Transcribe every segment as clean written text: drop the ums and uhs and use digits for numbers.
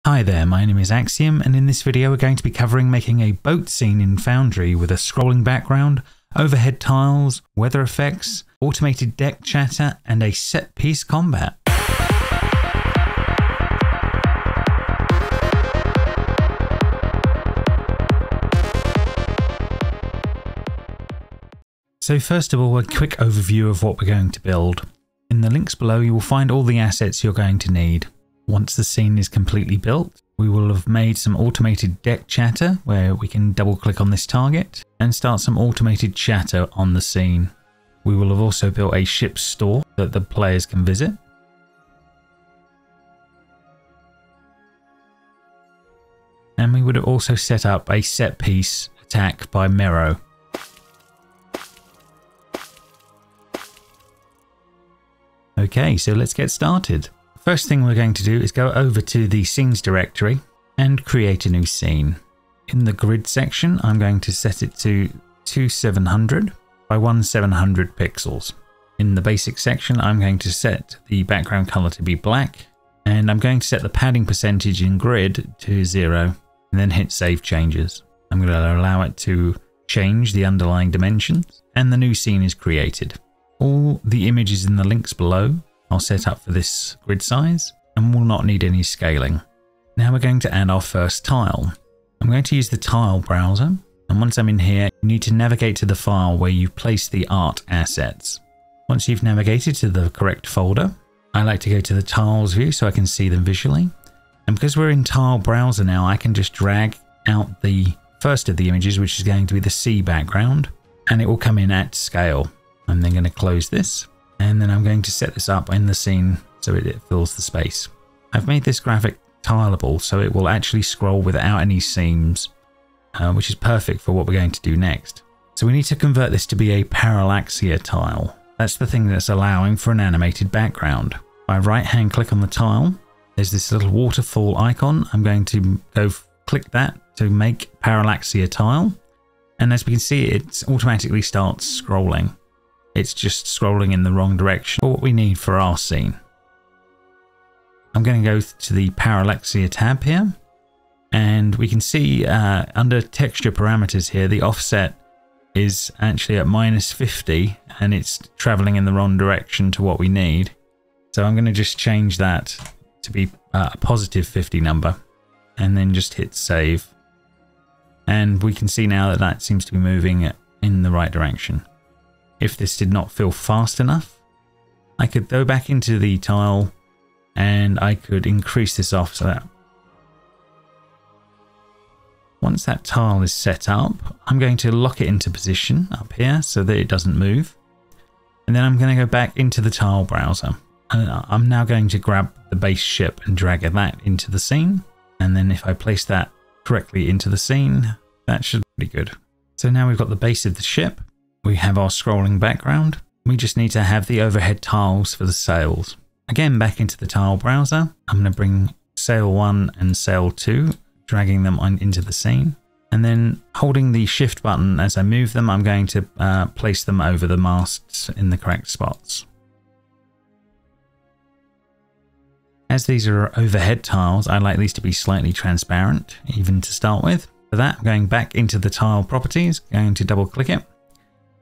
Hi there, my name is Axiom, and in this video we're going to be covering making a boat scene in Foundry with a scrolling background, overhead tiles, weather effects, automated deck chatter, and a set-piece combat. So first of all, a quick overview of what we're going to build. In the links below you will find all the assets you're going to need. Once the scene is completely built, we will have made some automated deck chatter where we can double click on this target and start some automated chatter on the scene. We will have also built a ship store that the players can visit. And we would have also set up a set piece attack by Mero. Okay, so let's get started. First thing we're going to do is go over to the scenes directory and create a new scene. In the grid section, I'm going to set it to 2700 by 1700 pixels. In the basic section, I'm going to set the background color to be black, and I'm going to set the padding percentage in grid to 0 and then hit save changes. I'm going to allow it to change the underlying dimensions, and the new scene is created. All the images in the links below I'll set up for this grid size and will not need any scaling. Now we're going to add our first tile. I'm going to use the tile browser, and once I'm in here you need to navigate to the file where you place the art assets. Once you've navigated to the correct folder, I like to go to the tiles view so I can see them visually, and because we're in tile browser now I can just drag out the first of the images, which is going to be the sea background, and it will come in at scale. I'm then going to close this. And then I'm going to set this up in the scene so it fills the space. I've made this graphic tileable so it will actually scroll without any seams, which is perfect for what we're going to do next. So we need to convert this to be a parallaxia tile. That's the thing that's allowing for an animated background. If I right hand click on the tile, there's this little waterfall icon. I'm going to go click that to make parallaxia tile. And as we can see, it automatically starts scrolling. It's just scrolling in the wrong direction for what we need for our scene. I'm going to go to the parallaxia tab here, and we can see under texture parameters here, the offset is actually at -50 and it's traveling in the wrong direction to what we need. So I'm going to just change that to be a +50 number and then just hit save. And we can see now that that seems to be moving in the right direction. If this did not feel fast enough, I could go back into the tile and I could increase this off so that once that tile is set up, I'm going to lock it into position up here so that it doesn't move. And then I'm going to go back into the tile browser. I'm now going to grab the base ship and drag that into the scene. And then if I place that correctly into the scene, that should be good. So now we've got the base of the ship. We have our scrolling background. We just need to have the overhead tiles for the sails. Again, back into the tile browser. I'm going to bring sail 1 and sail 2, dragging them into the scene. And then holding the shift button as I move them, I'm going to place them over the masts in the correct spots. As these are overhead tiles, I like these to be slightly transparent, even to start with. For that, I'm going back into the tile properties, going to double click it.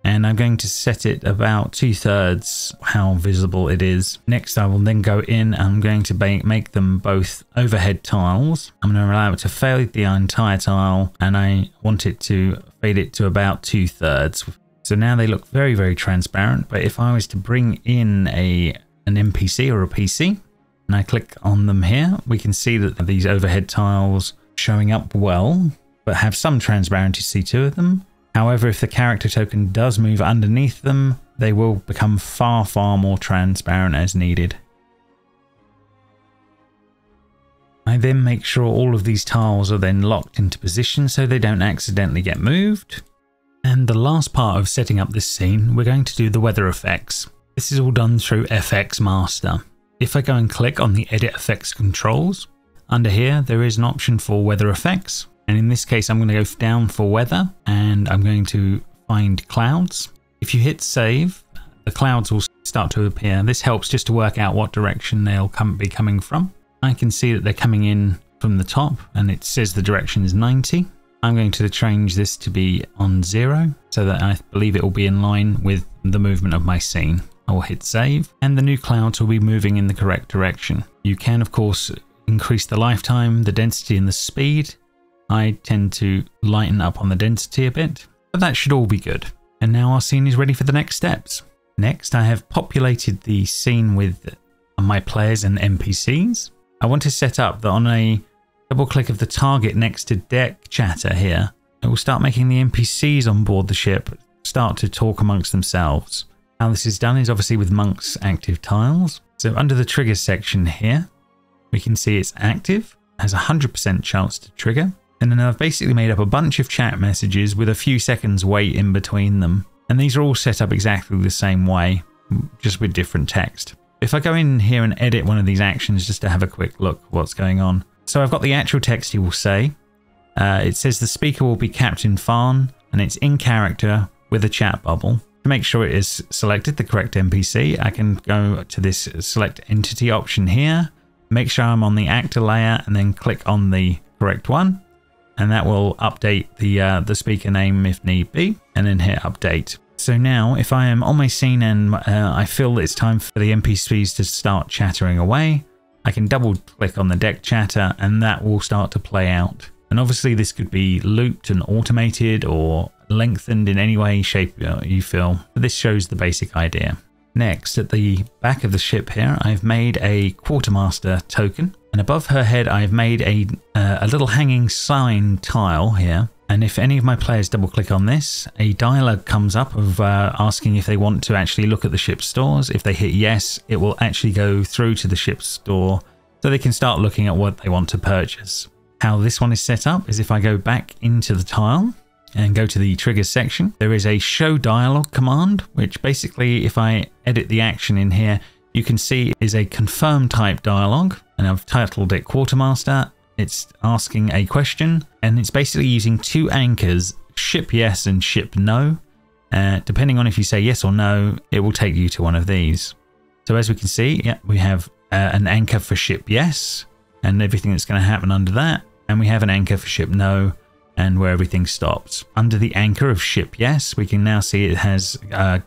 And I'm going to set it about 2/3 how visible it is. Next, I will then go in and I'm going to make them both overhead tiles. I'm going to allow it to fade the entire tile, and I want it to fade it to about 2/3. So now they look very, very transparent. But if I was to bring in an NPC or a PC and I click on them here, we can see that these overhead tiles showing up well, but have some transparency to them. However, if the character token does move underneath them, they will become far, far more transparent as needed. I then make sure all of these tiles are then locked into position so they don't accidentally get moved. And the last part of setting up this scene, we're going to do the weather effects. This is all done through FX Master. If I go and click on the Edit Effects controls, under here there is an option for weather effects. And in this case, I'm going to go down for weather and I'm going to find clouds. If you hit save, the clouds will start to appear. This helps just to work out what direction they'll be coming from. I can see that they're coming in from the top, and it says the direction is 90. I'm going to change this to be on 0 so that I believe it will be in line with the movement of my scene. I will hit save, and the new clouds will be moving in the correct direction. You can, of course, increase the lifetime, the density, and the speed. I tend to lighten up on the density a bit, but that should all be good. And now our scene is ready for the next steps. Next, I have populated the scene with my players and NPCs. I want to set up that on a double click of the target next to deck chatter here, it will start making the NPCs on board the ship start to talk amongst themselves. How this is done is obviously with Monk's active tiles. So under the triggers section here, we can see it's active, has a 100% chance to trigger. And then I've basically made up a bunch of chat messages with a few seconds wait in between them. And these are all set up exactly the same way, just with different text. If I go in here and edit one of these actions just to have a quick look at what's going on. So I've got the actual text he will say. It says the speaker will be Captain Farn, and it's in character with a chat bubble. To make sure it is selected the correct NPC, I can go to this select entity option here, make sure I'm on the actor layer, and then click on the correct one. And that will update the speaker name if need be, and then hit update. So now if I am on my scene and I feel that it's time for the NPCs to start chattering away, I can double click on the deck chatter and that will start to play out. And obviously this could be looped and automated or lengthened in any way, shape you feel. But this shows the basic idea. Next, at the back of the ship here, I've made a quartermaster token. And above her head, I've made a little hanging sign tile here. And if any of my players double click on this, a dialog comes up of asking if they want to actually look at the ship's stores. If they hit yes, it will actually go through to the ship's store so they can start looking at what they want to purchase. How this one is set up is if I go back into the tile and go to the triggers section, there is a show dialog command, which basically if I edit the action in here, you can see is a confirm type dialog, and I've titled it quartermaster. It's asking a question, and it's basically using two anchors, ship yes and ship no. Depending on if you say yes or no, it will take you to one of these. So as we can see, yeah, we have an anchor for ship yes and everything that's going to happen under that, and we have an anchor for ship no and where everything stops. Under the anchor of ship yes, we can now see it has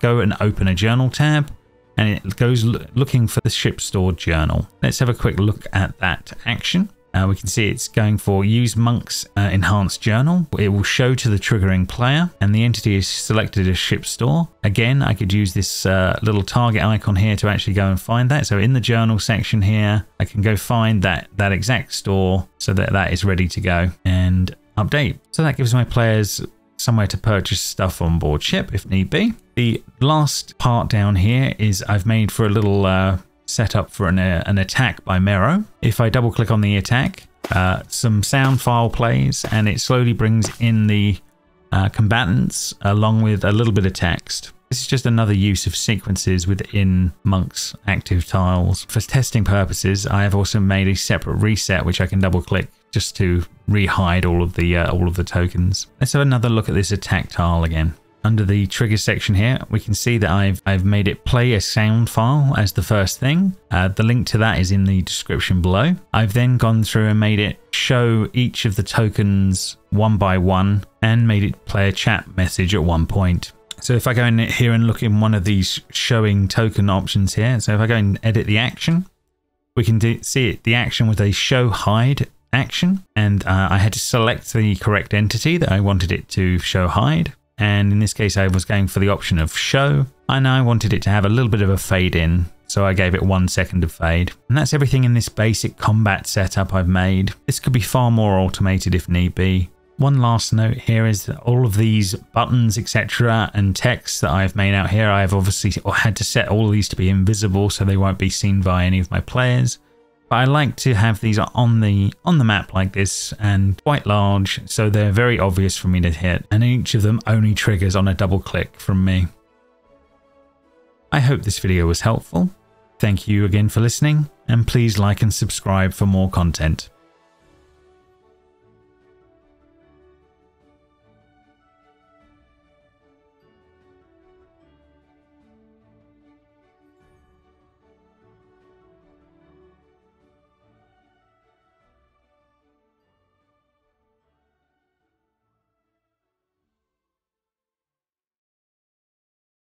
go and open a journal tab, and it goes looking for the ship stored journal. Let's have a quick look at that action. We can see it's going for use Monk's enhanced journal. It will show to the triggering player, and the entity is selected as ship store. Again, I could use this little target icon here to actually go and find that. So in the journal section here, I can go find that exact store so that that is ready to go and update. So that gives my players somewhere to purchase stuff on board ship if need be. The last part down here is I've made for a little set up for an attack by Mero. If I double click on the attack, some sound file plays and it slowly brings in the combatants along with a little bit of text. This is just another use of sequences within Monk's active tiles. For testing purposes, I have also made a separate reset which I can double click just to re-hide all of the tokens. Let's have another look at this attack tile again. Under the trigger section here, we can see that I've made it play a sound file as the first thing. The link to that is in the description below. I've then gone through and made it show each of the tokens one by one and made it play a chat message at one point. So if I go in here and look in one of these showing token options here, so if I go and edit the action, we can see it, the action with a show hide action, and I had to select the correct entity that I wanted it to show hide. And in this case, I was going for the option of show, and I wanted it to have a little bit of a fade in, so I gave it 1 second of fade. And that's everything in this basic combat setup I've made. This could be far more automated if need be. One last note here is that all of these buttons, etc. and text that I've made out here, I've obviously had to set all of these to be invisible so they won't be seen by any of my players. But I like to have these on the map like this and quite large, so they're very obvious for me to hit, and each of them only triggers on a double click from me. I hope this video was helpful. Thank you again for listening, and please like and subscribe for more content.